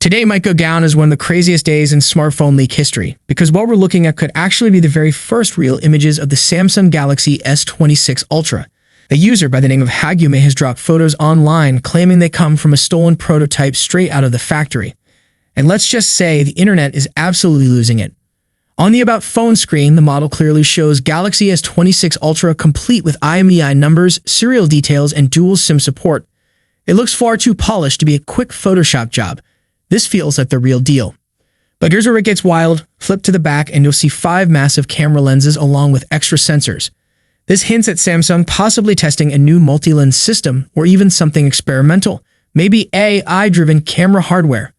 Today might go down as one of the craziest days in smartphone leak history, because what we're looking at could actually be the very first real images of the Samsung Galaxy S26 Ultra. A user by the name of Hagume has dropped photos online claiming they come from a stolen prototype straight out of the factory. And let's just say the internet is absolutely losing it. On the About Phone screen, the model clearly shows Galaxy S26 Ultra complete with IMEI numbers, serial details, and dual SIM support. It looks far too polished to be a quick Photoshop job. This feels like the real deal. But here's where it gets wild. Flip to the back and you'll see 5 massive camera lenses along with extra sensors. This hints at Samsung possibly testing a new multi-lens system or even something experimental, maybe AI-driven camera hardware.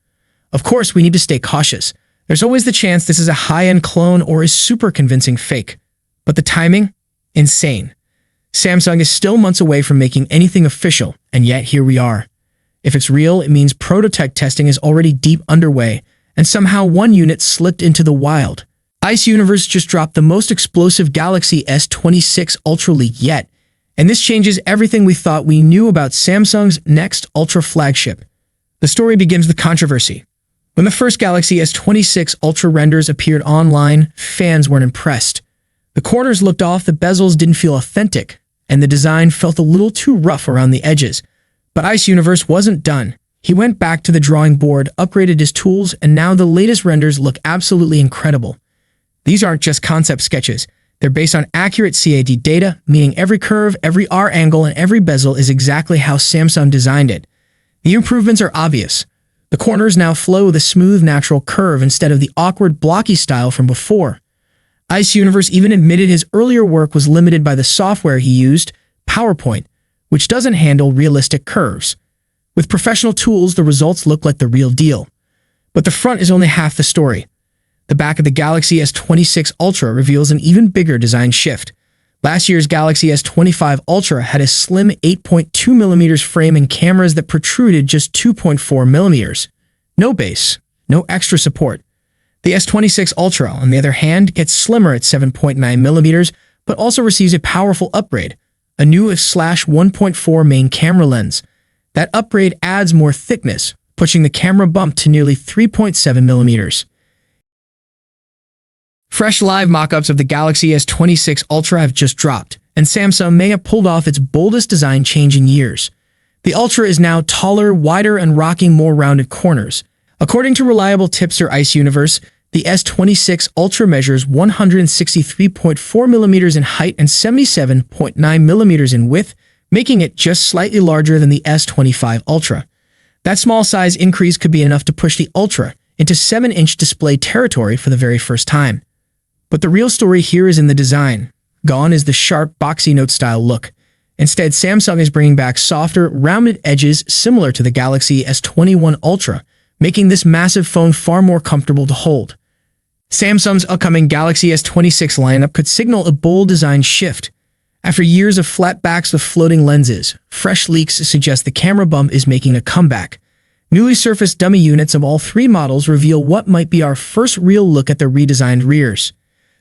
Of course, we need to stay cautious. There's always the chance this is a high-end clone or a super convincing fake. But the timing? Insane. Samsung is still months away from making anything official, and yet here we are. If it's real, it means prototype testing is already deep underway, and somehow one unit slipped into the wild. Ice Universe just dropped the most explosive Galaxy S26 Ultra leak yet, and this changes everything we thought we knew about Samsung's next Ultra flagship. The story begins with controversy. When the first Galaxy S26 Ultra renders appeared online, fans weren't impressed. The corners looked off, the bezels didn't feel authentic, and the design felt a little too rough around the edges. But Ice Universe wasn't done. He went back to the drawing board, upgraded his tools, and now the latest renders look absolutely incredible. These aren't just concept sketches. They're based on accurate CAD data, meaning every curve, every R angle, and every bezel is exactly how Samsung designed it. The improvements are obvious. The corners now flow with a smooth, natural curve instead of the awkward, blocky style from before. Ice Universe even admitted his earlier work was limited by the software he used, PowerPoint, which doesn't handle realistic curves. With professional tools, the results look like the real deal. But the front is only half the story. The back of the Galaxy S26 Ultra reveals an even bigger design shift. Last year's Galaxy S25 Ultra had a slim 8.2mm frame and cameras that protruded just 2.4mm. No base, no extra support. The S26 Ultra, on the other hand, gets slimmer at 7.9mm, but also receives a powerful upgrade, a new f/1.4 main camera lens. That upgrade adds more thickness, pushing the camera bump to nearly 3.7mm. Fresh live mock-ups of the Galaxy S26 Ultra have just dropped, and Samsung may have pulled off its boldest design change in years. The Ultra is now taller, wider, and rocking more rounded corners. According to reliable tipster Ice Universe, the S26 Ultra measures 163.4mm in height and 77.9mm in width, making it just slightly larger than the S25 Ultra. That small size increase could be enough to push the Ultra into 7-inch display territory for the very first time. But the real story here is in the design. Gone is the sharp, boxy note-style look. Instead, Samsung is bringing back softer, rounded edges similar to the Galaxy S21 Ultra, making this massive phone far more comfortable to hold. Samsung's upcoming Galaxy S26 lineup could signal a bold design shift. After years of flat backs with floating lenses, fresh leaks suggest the camera bump is making a comeback. Newly surfaced dummy units of all 3 models reveal what might be our first real look at the redesigned rears.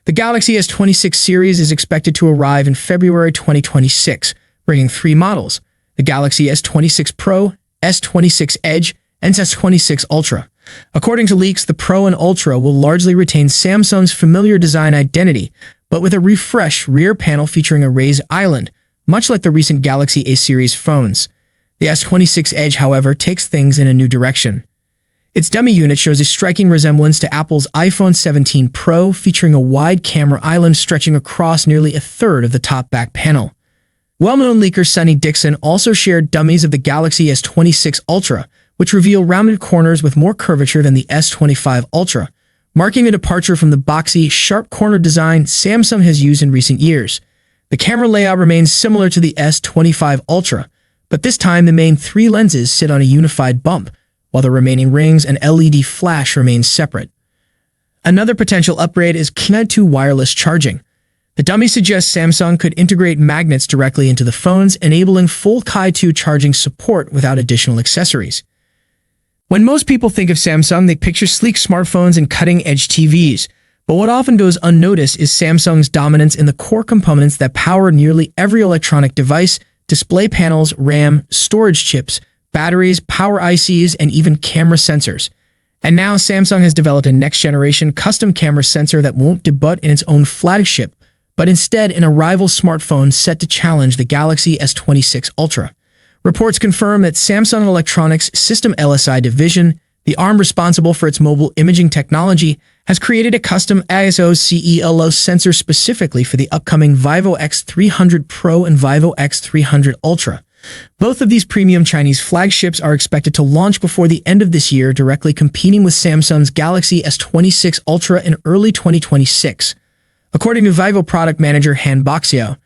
The Galaxy S26 series is expected to arrive in February 2026, bringing 3 models: the Galaxy S26 Pro, S26 Edge, and S26 Ultra. According to leaks, the Pro and Ultra will largely retain Samsung's familiar design identity, but with a refreshed rear panel featuring a raised island, much like the recent Galaxy A series phones. The S26 Edge, however, takes things in a new direction. Its dummy unit shows a striking resemblance to Apple's iPhone 17 Pro, featuring a wide camera island stretching across nearly a third of the top back panel. Well-known leaker Sunny Dixon also shared dummies of the Galaxy S26 Ultra, which reveal rounded corners with more curvature than the S25 Ultra, marking a departure from the boxy, sharp corner design Samsung has used in recent years. The camera layout remains similar to the S25 Ultra, but this time the main 3 lenses sit on a unified bump, while the remaining rings and LED flash remain separate. Another potential upgrade is Qi 2 wireless charging. The dummy suggests Samsung could integrate magnets directly into the phones, enabling full Qi 2 charging support without additional accessories. When most people think of Samsung, they picture sleek smartphones and cutting-edge TVs. But what often goes unnoticed is Samsung's dominance in the core components that power nearly every electronic device: display panels, RAM, storage chips, batteries, power ICs, and even camera sensors. And now Samsung has developed a next-generation custom camera sensor that won't debut in its own flagship, but instead in a rival smartphone set to challenge the Galaxy S26 Ultra. Reports confirm that Samsung Electronics System LSI division, the arm responsible for its mobile imaging technology, has created a custom ISO CELO sensor specifically for the upcoming Vivo X300 Pro and Vivo X300 Ultra. Both of these premium Chinese flagships are expected to launch before the end of this year, directly competing with Samsung's Galaxy S26 Ultra in early 2026. According to Vivo product manager Han Boxiao,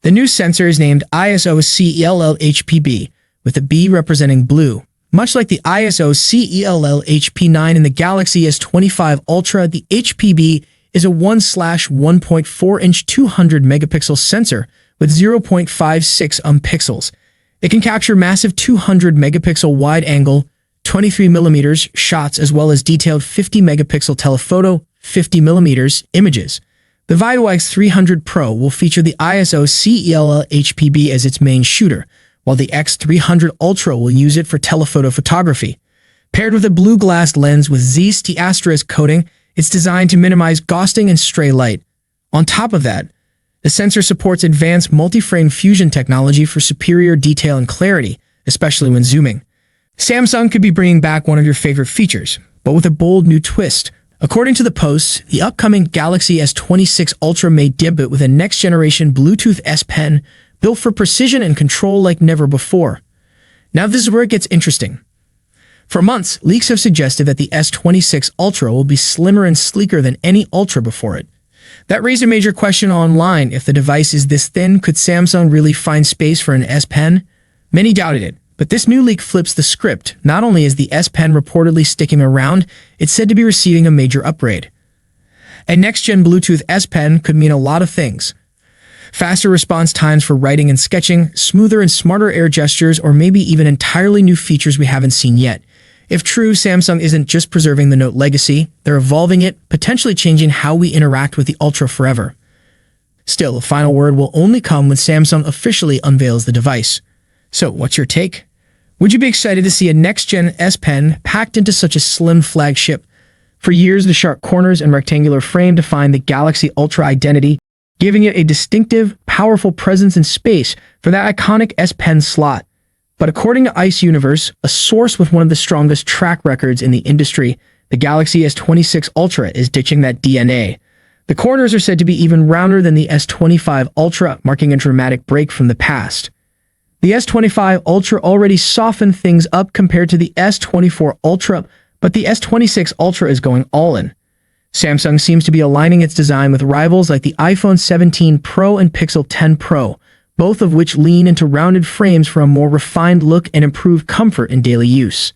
the new sensor is named ISO CELL HPB, with the B representing blue. Much like the ISO CELL HP9 in the Galaxy S25 Ultra, the HPB is a 1/1.4-inch 200-megapixel sensor with 0.56 pixels. It can capture massive 200-megapixel wide-angle, 23mm shots as well as detailed 50-megapixel telephoto, 50mm images. The Vivo X300 Pro will feature the ISO CELL HPB as its main shooter, while the X300 Ultra will use it for telephoto photography. Paired with a blue glass lens with ZST* coating, it's designed to minimize ghosting and stray light. On top of that, the sensor supports advanced multi-frame fusion technology for superior detail and clarity, especially when zooming. Samsung could be bringing back one of your favorite features, but with a bold new twist. According to the posts, the upcoming Galaxy S26 Ultra may debut with a next-generation Bluetooth S Pen built for precision and control like never before. Now this is where it gets interesting. For months, leaks have suggested that the S26 Ultra will be slimmer and sleeker than any Ultra before it. That raised a major question online. If the device is this thin, could Samsung really find space for an S Pen? Many doubted it, but this new leak flips the script. Not only is the S Pen reportedly sticking around, it's said to be receiving a major upgrade. A next-gen Bluetooth S Pen could mean a lot of things. Faster response times for writing and sketching, smoother and smarter air gestures, or maybe even entirely new features we haven't seen yet. If true, Samsung isn't just preserving the Note legacy, they're evolving it, potentially changing how we interact with the Ultra forever. Still, the final word will only come when Samsung officially unveils the device. So, what's your take? Would you be excited to see a next-gen S Pen packed into such a slim flagship? For years, the sharp corners and rectangular frame defined the Galaxy Ultra identity, giving it a distinctive, powerful presence and space for that iconic S Pen slot. But according to Ice Universe, a source with one of the strongest track records in the industry, the Galaxy S26 Ultra is ditching that DNA. The corners are said to be even rounder than the S25 Ultra, marking a dramatic break from the past. The S25 Ultra already softened things up compared to the S24 Ultra, but the S26 Ultra is going all in. Samsung seems to be aligning its design with rivals like the iPhone 17 Pro and Pixel 10 Pro, both of which lean into rounded frames for a more refined look and improved comfort in daily use.